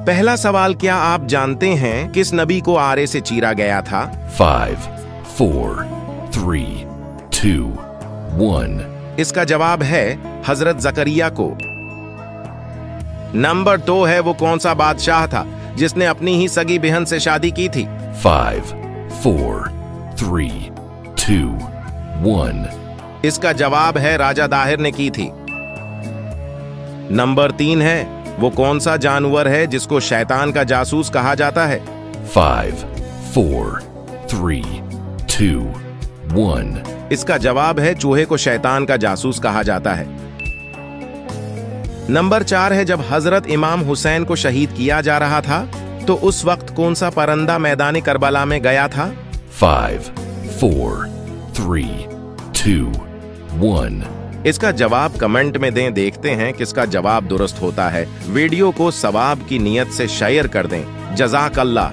पहला सवाल, क्या आप जानते हैं किस नबी को आरे से चीरा गया था? 5, 4, 3, 2, 1. इसका जवाब है हजरत जकरिया को। नंबर 2 है, वो कौन सा बादशाह था जिसने अपनी ही सगी बहन से शादी की थी? 5, 4, 3, 2, 1. इसका जवाब है राजा दाहिर ने की थी। नंबर 3 है, वो कौन सा जानवर है जिसको शैतान का जासूस कहा जाता है? 5, 4, 3, 2, 1. इसका जवाब है चूहे को शैतान का जासूस कहा जाता है। नंबर 4 है, जब हजरत इमाम हुसैन को शहीद किया जा रहा था तो उस वक्त कौन सा परंदा मैदान करबला में गया था? 5, 4, 3, 2, 1. इसका जवाब कमेंट में दें, देखते हैं किसका जवाब दुरुस्त होता है। वीडियो को सवाब की नीयत से शेयर कर दें। जज़ाकल्लाह।